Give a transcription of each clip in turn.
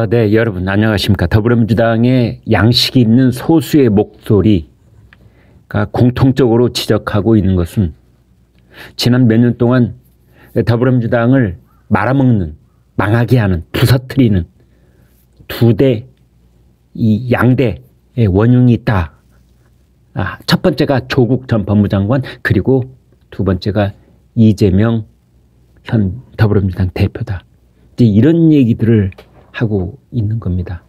네, 여러분 안녕하십니까. 더불어민주당의 양식이 있는 소수의 목소리가 공통적으로 지적하고 있는 것은 지난 몇 년 동안 더불어민주당을 말아먹는, 망하게 하는, 부서뜨리는 이 양대의 원흉이 있다. 첫 번째가 조국 전 법무장관, 그리고 두 번째가 이재명 현 더불어민주당 대표다. 이제 이런 얘기들을 하고 있는 겁니다.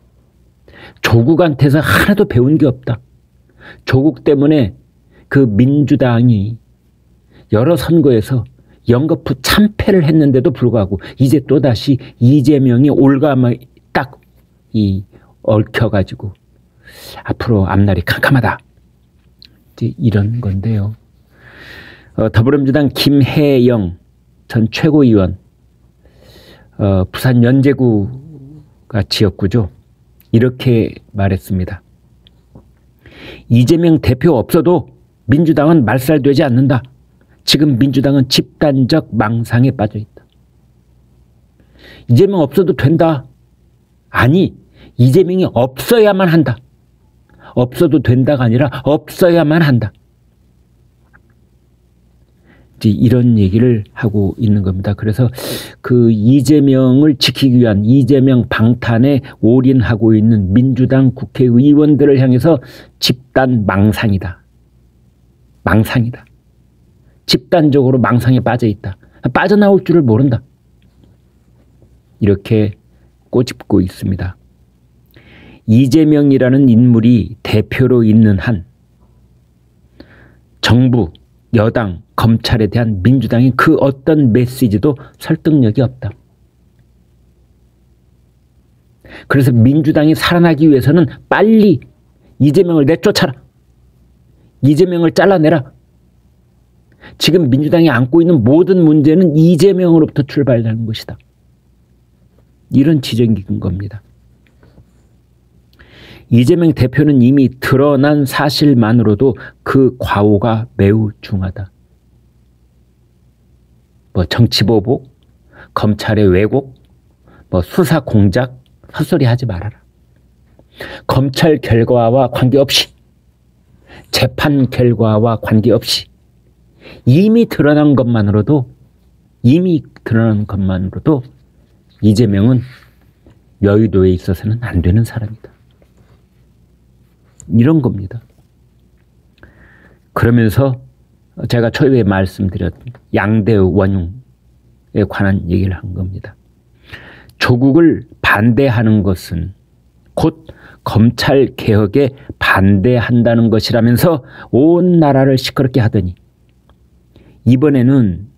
조국한테서 하나도 배운 게 없다. 조국 때문에 그 민주당이 여러 선거에서 연거푸 참패를 했는데도 불구하고 이제 또다시 이재명이 올가마 딱 얽혀가지고 앞으로 앞날이 캄캄하다. 이제 이런 건데요. 더불어민주당 김혜영 전 최고위원, 부산 연제구가 지역구죠. 이렇게 말했습니다. 이재명 대표 없어도 민주당은 말살되지 않는다. 지금 민주당은 집단적 망상에 빠져 있다. 이재명 없어도 된다. 아니, 이재명이 없어야만 한다. 없어도 된다가 아니라 없어야만 한다. 이런 얘기를 하고 있는 겁니다. 그래서 그 이재명을 지키기 위한 이재명 방탄에 올인하고 있는 민주당 국회의원들을 향해서 집단 망상이다. 망상이다. 집단적으로 망상에 빠져 있다. 빠져나올 줄을 모른다. 이렇게 꼬집고 있습니다. 이재명이라는 인물이 대표로 있는 한 정부, 여당, 검찰에 대한 민주당의 그 어떤 메시지도 설득력이 없다. 그래서 민주당이 살아나기 위해서는 빨리 이재명을 내쫓아라. 이재명을 잘라내라. 지금 민주당이 안고 있는 모든 문제는 이재명으로부터 출발하는 것이다. 이런 지적인 겁니다. 이재명 대표는 이미 드러난 사실만으로도 그 과오가 매우 중하다. 정치보복, 검찰의 왜곡, 수사 공작, 헛소리 하지 말아라. 검찰 결과와 관계없이, 재판 결과와 관계없이 이미 드러난 것만으로도 이재명은 여의도에 있어서는 안 되는 사람이다. 이런 겁니다. 그러면서 제가 초유에 말씀드렸던 양대 원흉에 관한 얘기를 한 겁니다. 조국을 반대하는 것은 곧 검찰 개혁에 반대한다는 것이라면서 온 나라를 시끄럽게 하더니 이번에는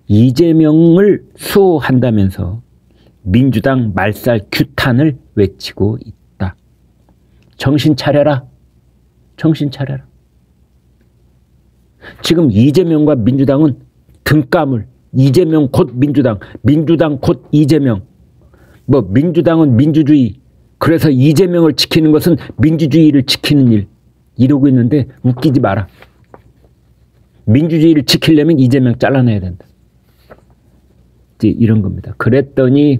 이재명을 수호한다면서 민주당 말살 규탄을 외치고 있다. 정신 차려라. 정신 차려라. 지금 이재명과 민주당은 등가물, 이재명 곧 민주당, 민주당 곧 이재명, 민주당은 민주주의, 그래서 이재명을 지키는 것은 민주주의를 지키는 일, 이러고 있는데 웃기지 마라. 민주주의를 지키려면 이재명 잘라내야 된다. 이제 이런 겁니다. 그랬더니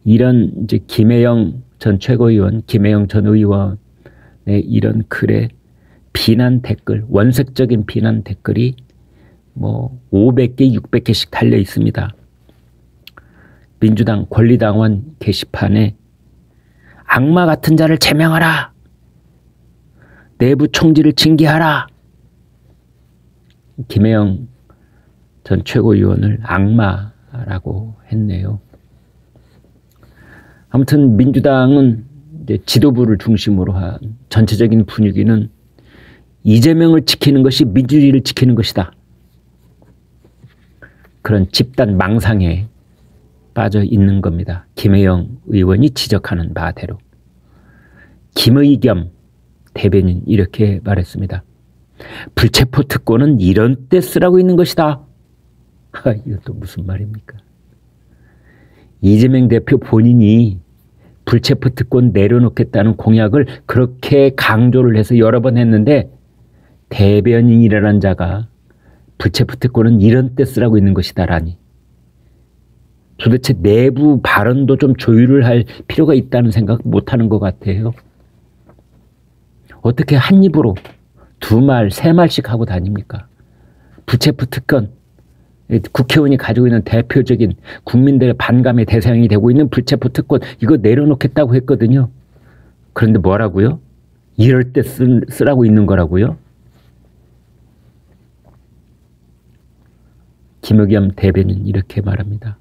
이런 이제 김혜영 전 최고위원, 김혜영 전 의원의 이런 글에 비난 댓글, 원색적인 비난 댓글이 500개, 600개씩 달려 있습니다. 민주당 권리당원 게시판에 악마 같은 자를 제명하라. 내부 총질을 징계하라. 김혜영 전 최고위원을 악마라고 했네요. 아무튼 민주당은 이제 지도부를 중심으로 한 전체적인 분위기는 이재명을 지키는 것이 민주주의를 지키는 것이다. 그런 집단 망상에 빠져 있는 겁니다. 김혜영 의원이 지적하는 바대로. 김의겸 대변인 이렇게 말했습니다. 불체포 특권은 이런 때 쓰라고 있는 것이다. 이것도 무슨 말입니까? 이재명 대표 본인이 불체포 특권 내려놓겠다는 공약을 그렇게 강조를 해서 여러 번 했는데 대변인이라는 자가 불체포 특권은 이런 때 쓰라고 있는 것이다라니 도대체 내부 발언도 좀 조율을 할 필요가 있다는 생각 못하는 것 같아요. 어떻게 한 입으로 두 말, 세 말씩 하고 다닙니까? 부채프 특권, 국회의원이 가지고 있는 대표적인 국민들의 반감의 대상이 되고 있는 부채프 특권, 이거 내려놓겠다고 했거든요. 그런데 뭐라고요? 이럴 때 쓰라고 있는 거라고요? 김의겸 대변인 이렇게 말합니다.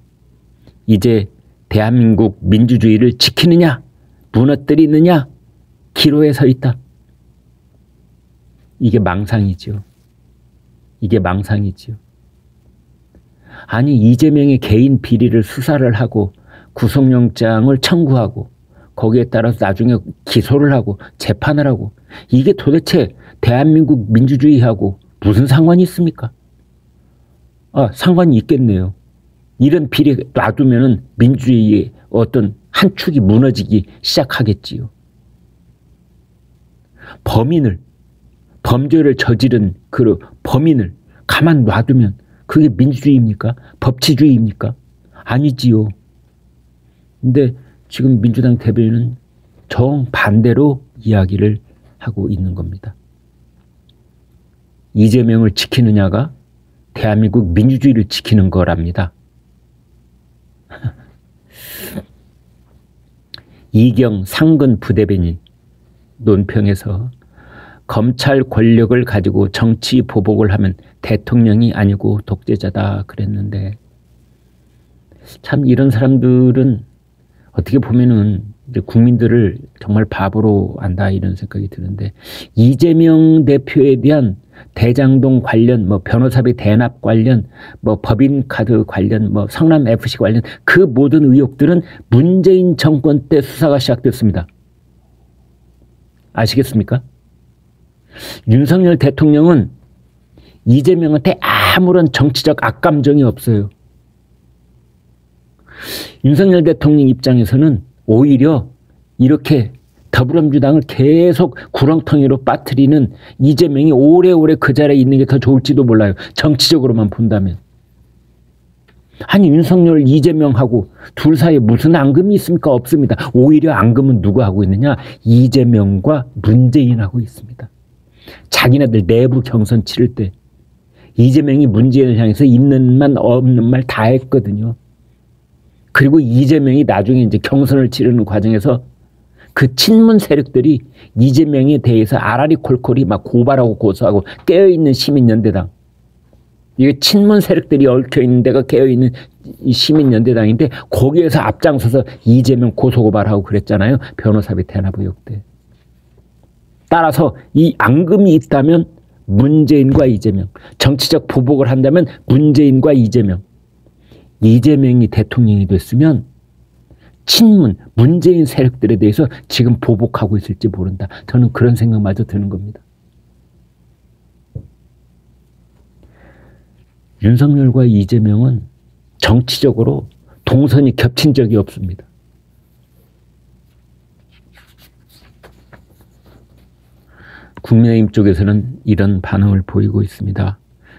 이제 대한민국 민주주의를 지키느냐, 무너뜨리느냐, 기로에 서 있다. 이게 망상이죠. 이게 망상이죠. 아니, 이재명의 개인 비리를 수사를 하고 구속영장을 청구하고 거기에 따라서 나중에 기소를 하고 재판을 하고, 이게 도대체 대한민국 민주주의하고 무슨 상관이 있습니까? 상관이 있겠네요. 이런 비리 놔두면은 민주주의의 어떤 한 축이 무너지기 시작하겠지요. 범죄를 저지른 그 범인을 가만 놔두면 그게 민주주의입니까? 법치주의입니까? 아니지요. 근데 지금 민주당 대변인은 정반대로 이야기를 하고 있는 겁니다. 이재명을 지키느냐가 대한민국 민주주의를 지키는 거랍니다. 이경 상근 부대변인 논평에서 검찰 권력을 가지고 정치 보복을 하면 대통령이 아니고 독재자다 그랬는데, 참 이런 사람들은 어떻게 보면은 이제 국민들을 정말 바보로 안다 이런 생각이 드는데, 이재명 대표에 대한 대장동 관련, 변호사비 대납 관련, 법인카드 관련, 성남 FC 관련 그 모든 의혹들은 문재인 정권 때 수사가 시작됐습니다. 아시겠습니까? 윤석열 대통령은 이재명한테 아무런 정치적 악감정이 없어요. 윤석열 대통령 입장에서는 오히려 이렇게 더불어민주당을 계속 구렁텅이로 빠뜨리는 이재명이 오래오래 그 자리에 있는 게 더 좋을지도 몰라요. 정치적으로만 본다면. 아니, 윤석열, 이재명하고 둘 사이에 무슨 앙금이 있습니까? 없습니다. 오히려 앙금은 누가 하고 있느냐? 이재명과 문재인하고 있습니다. 자기네들 내부 경선 치를 때 이재명이 문재인을 향해서 있는 말 없는 말 다 했거든요. 그리고 이재명이 나중에 이제 경선을 치르는 과정에서 그 친문 세력들이 이재명에 대해서 아라리 콜콜이 막 고발하고 고소하고 깨어있는 시민연대당, 이게 친문 세력들이 얽혀있는 데가 깨어있는 이 시민연대당인데, 거기에서 앞장서서 이재명 고소고발하고 그랬잖아요. 변호사비 대납 의혹 때. 따라서 이 앙금이 있다면 문재인과 이재명, 정치적 보복을 한다면 문재인과 이재명, 이재명이 대통령이 됐으면 친문, 문재인 세력들에 대해서 지금 보복하고 있을지 모른다. 저는 그런 생각마저 드는 겁니다. 윤석열과 이재명은 정치적으로 동선이 겹친 적이 없습니다. 국민의힘 쪽에서는 이런 반응을 보이고 있습니다.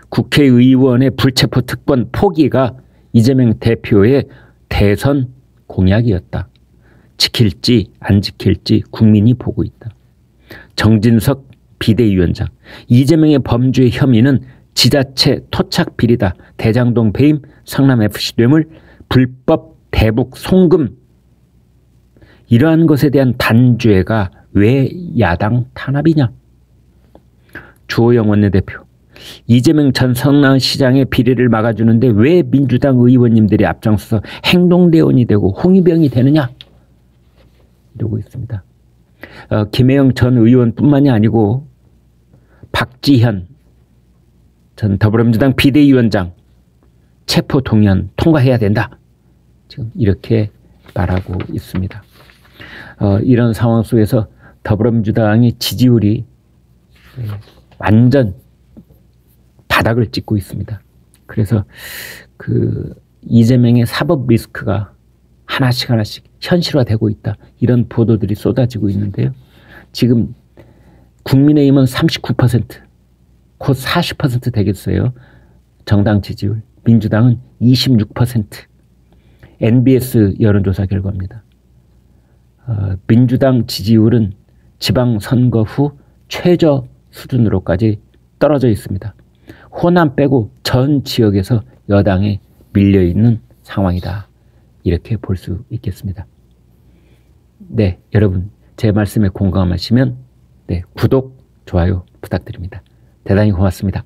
국회의원의 불체포 특권 포기가 이재명 대표의 대선 공약이었다. 지킬지 안 지킬지 국민이 보고 있다. 정진석 비대위원장, 이재명의 범죄 혐의는 지자체 토착 비리다. 대장동 배임, 성남FC 뇌물, 불법 대북 송금, 이러한 것에 대한 단죄가 왜 야당 탄압이냐? 주호영 원내대표, 이재명 전 성남시장의 비리를 막아주는데 왜 민주당 의원님들이 앞장서서 행동대원이 되고 홍위병이 되느냐? 이러고 있습니다. 김혜영 전 의원뿐만이 아니고 박지현 전 더불어민주당 비대위원장 체포 동의안 통과해야 된다. 지금 이렇게 말하고 있습니다. 이런 상황 속에서 더불어민주당의 지지율이 완전 바닥을 찍고 있습니다. 그래서 그 이재명의 사법 리스크가 하나씩 현실화되고 있다. 이런 보도들이 쏟아지고 있는데요. 지금 국민의힘은 39%, 곧 40% 되겠어요. 정당 지지율. 민주당은 26%. NBS 여론조사 결과입니다. 민주당 지지율은 지방선거 후 최저 수준으로까지 떨어져 있습니다. 호남 빼고 전 지역에서 여당에 밀려있는 상황이다. 이렇게 볼 수 있겠습니다. 네, 여러분 제 말씀에 공감하시면 구독, 좋아요 부탁드립니다. 대단히 고맙습니다.